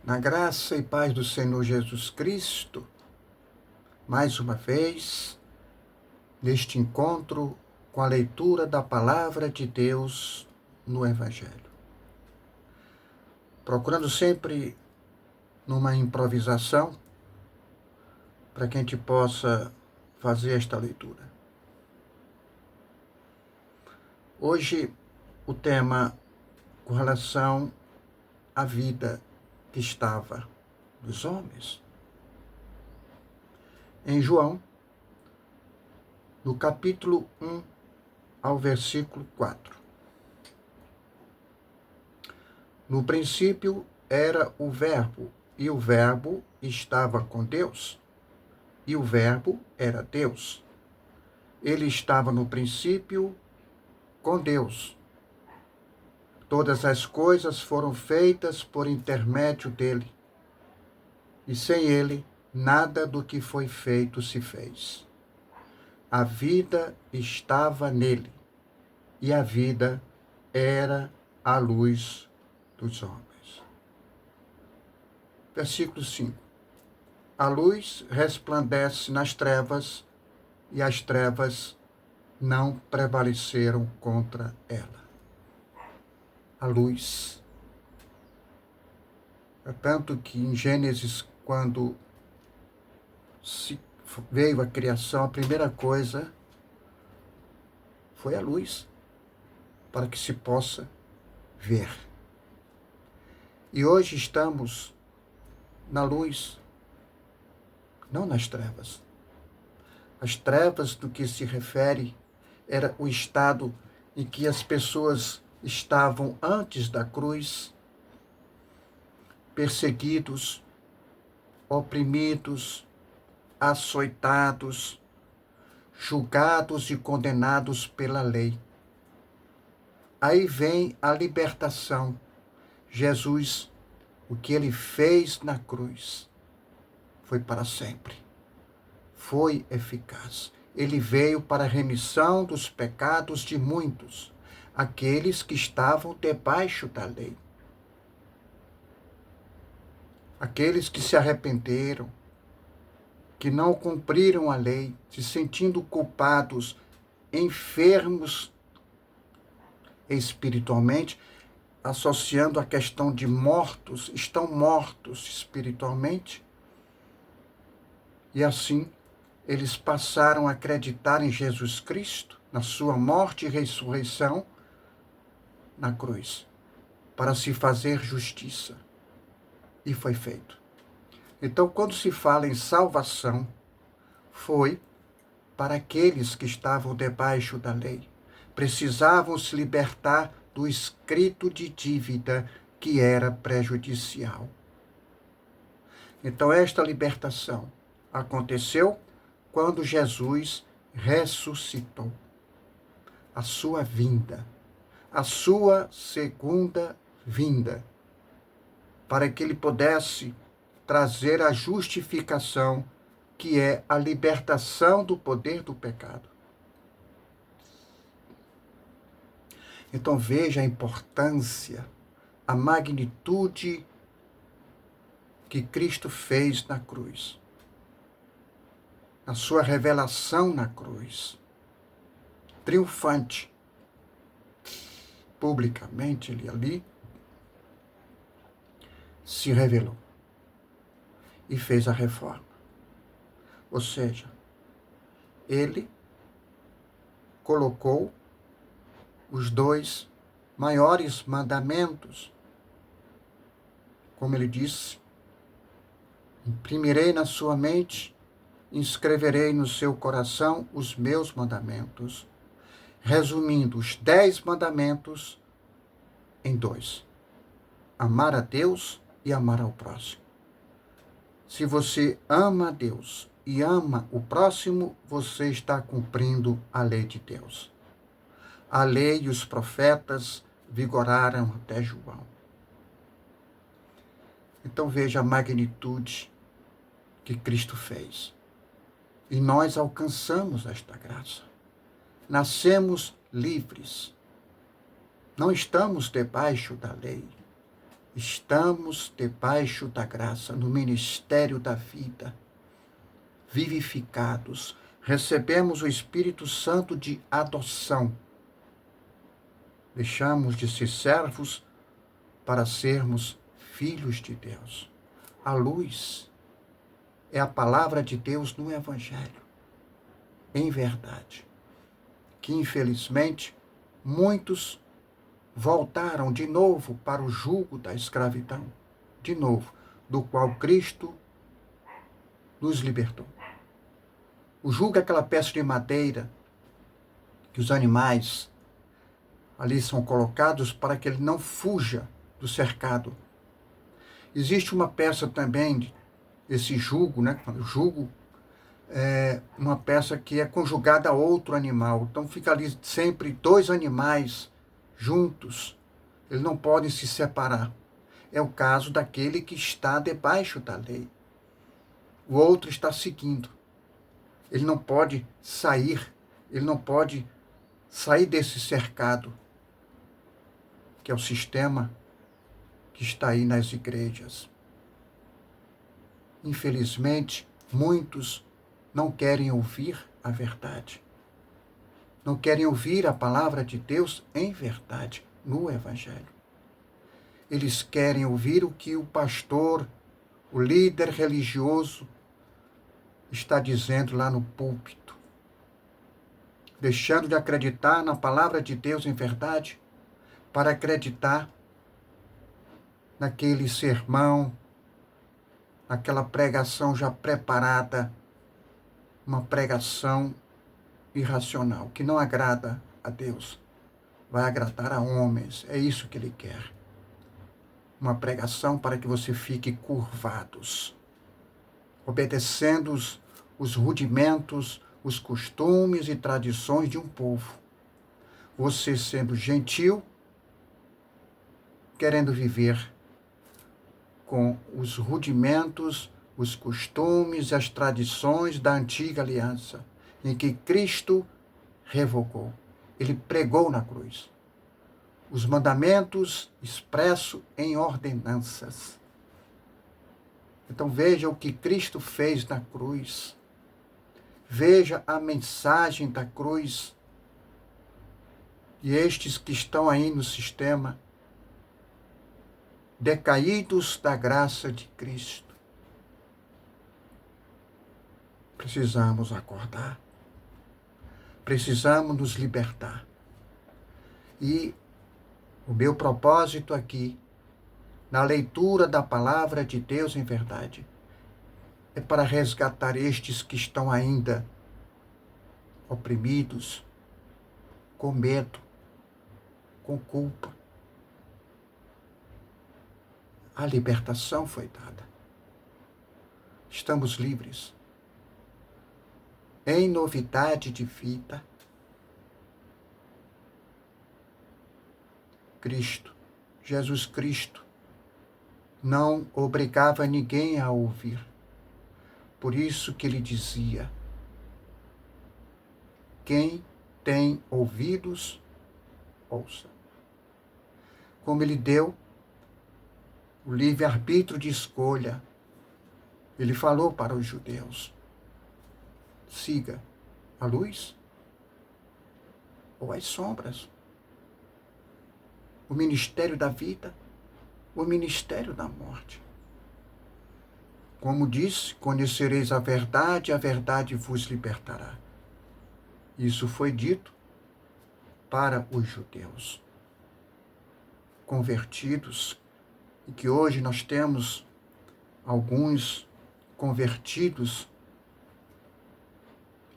Na graça e paz do Senhor Jesus Cristo, mais uma vez, neste encontro com a leitura da Palavra de Deus no Evangelho. Procurando sempre numa improvisação, para que a gente possa fazer esta leitura. Hoje, o tema com relação à vida que estava dos homens. Em João, no capítulo 1 ao versículo 4. No princípio era o Verbo, e o Verbo estava com Deus, e o Verbo era Deus. Ele estava no princípio com Deus. Todas as coisas foram feitas por intermédio dele, e sem ele, nada do que foi feito se fez. A vida estava nele, e a vida era a luz dos homens. Versículo 5. A luz resplandece nas trevas, e as trevas não prevaleceram contra ela. A luz. É tanto que em Gênesis, quando veio a criação, a primeira coisa foi a luz, para que se possa ver. E hoje estamos na luz, não nas trevas. As trevas, do que se refere, era o estado em que as pessoas estavam antes da cruz, perseguidos, oprimidos, açoitados, julgados e condenados pela lei. Aí vem a libertação. Jesus, o que ele fez na cruz, foi para sempre. Foi eficaz. Ele veio para a remissão dos pecados de muitos, aqueles que estavam debaixo da lei. Aqueles que se arrependeram, que não cumpriram a lei, se sentindo culpados, enfermos espiritualmente, associando a questão de mortos, estão mortos espiritualmente. E assim, eles passaram a acreditar em Jesus Cristo, na sua morte e ressurreição na cruz, para se fazer justiça. E foi feito. Então, quando se fala em salvação, foi para aqueles que estavam debaixo da lei. Precisavam se libertar do escrito de dívida que era prejudicial. Então, esta libertação aconteceu quando Jesus ressuscitou. A sua vinda, a sua segunda vinda, para que ele pudesse trazer a justificação, que é a libertação do poder do pecado. Então veja a importância, a magnitude que Cristo fez na cruz. A sua revelação na cruz. Triunfante. Publicamente ele ali se revelou e fez a reforma. Ou seja, ele colocou os dois maiores mandamentos. Como ele disse, imprimirei na sua mente, inscreverei no seu coração os meus mandamentos, resumindo os 10 mandamentos em 2. Amar a Deus e amar ao próximo. Se você ama a Deus e ama o próximo, você está cumprindo a lei de Deus. A lei e os profetas vigoraram até João. Então veja a magnitude que Cristo fez. E nós alcançamos esta graça. Nascemos livres. Não estamos debaixo da lei. Estamos debaixo da graça, no ministério da vida, vivificados. Recebemos o Espírito Santo de adoção. Deixamos de ser servos para sermos filhos de Deus. A luz é a palavra de Deus no Evangelho, em verdade, que infelizmente muitos voltaram de novo para o jugo da escravidão, de novo, do qual Cristo nos libertou. O jugo é aquela peça de madeira que os animais ali são colocados para que ele não fuja do cercado. Existe uma peça também, esse jugo, né? O jugo é uma peça que é conjugada a outro animal. Então fica ali sempre dois animais juntos. Eles não podem se separar. É o caso daquele que está debaixo da lei. O outro está seguindo. Ele não pode sair. Ele não pode sair desse cercado, que é o sistema que está aí nas igrejas. Infelizmente, muitos não querem ouvir a verdade. Não querem ouvir a palavra de Deus em verdade, no Evangelho. Eles querem ouvir o que o pastor, o líder religioso, está dizendo lá no púlpito. Deixando de acreditar na palavra de Deus em verdade, para acreditar naquele sermão, naquela pregação já preparada, uma pregação irracional, que não agrada a Deus, vai agradar a homens, é isso que ele quer. Uma pregação para que você fique curvados, obedecendo os rudimentos, os costumes e tradições de um povo. Você sendo gentil, querendo viver com os rudimentos, os costumes e as tradições da antiga aliança, em que Cristo revogou. Ele pregou na cruz os mandamentos expressos em ordenanças. Então veja o que Cristo fez na cruz. Veja a mensagem da cruz. E estes que estão aí no sistema, decaídos da graça de Cristo, precisamos acordar. Precisamos nos libertar. E o meu propósito aqui, na leitura da palavra de Deus em verdade, é para resgatar estes que estão ainda oprimidos, com medo, com culpa. A libertação foi dada. Estamos livres. Em novidade de vida. Cristo, Jesus Cristo, não obrigava ninguém a ouvir. Por isso que ele dizia: quem tem ouvidos, ouça. Como ele deu o livre-arbítrio de escolha, ele falou para os judeus: siga a luz ou as sombras, o ministério da vida, o ministério da morte. Como disse, conhecereis a verdade vos libertará. Isso foi dito para os judeus convertidos, e que hoje nós temos alguns convertidos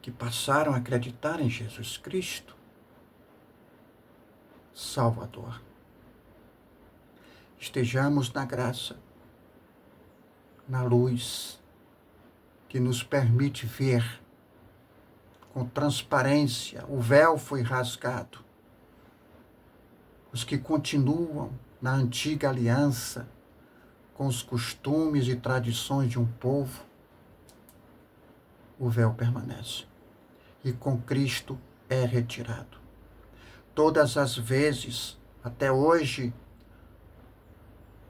que passaram a acreditar em Jesus Cristo, Salvador. Estejamos na graça, na luz, que nos permite ver com transparência. O véu foi rasgado. Os que continuam na antiga aliança, com os costumes e tradições de um povo, o véu permanece. E com Cristo é retirado. Todas as vezes, até hoje,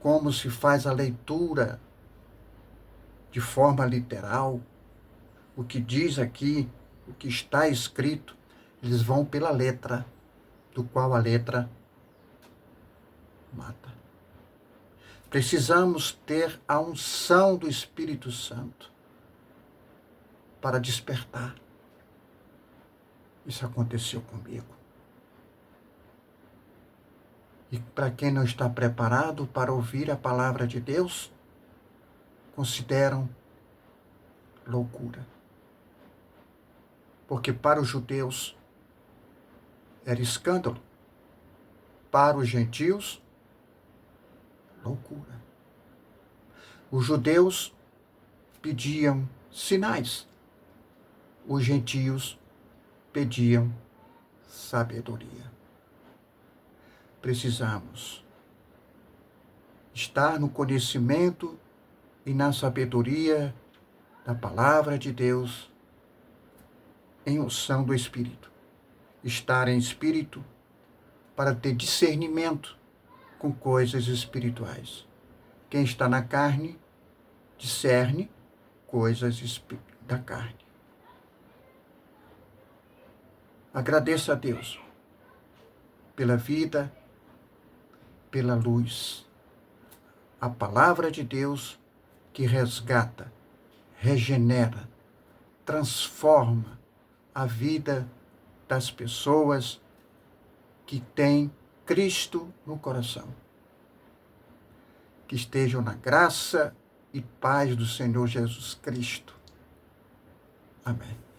como se faz a leitura de forma literal, o que diz aqui, o que está escrito, eles vão pela letra, do qual a letra mata. Precisamos ter a unção do Espírito Santo para despertar. Isso aconteceu comigo. E para quem não está preparado para ouvir a palavra de Deus, consideram loucura. Porque para os judeus era escândalo. Para os gentios, loucura. Os judeus pediam sinais. Os gentios pediam sabedoria. Precisamos estar no conhecimento e na sabedoria da palavra de Deus em unção do Espírito. Estar em espírito para ter discernimento com coisas espirituais. Quem está na carne, discerne coisas da carne. Agradeça a Deus pela vida, pela luz. A palavra de Deus que resgata, regenera, transforma a vida das pessoas que têm Cristo no coração. Que estejam na graça e paz do Senhor Jesus Cristo. Amém.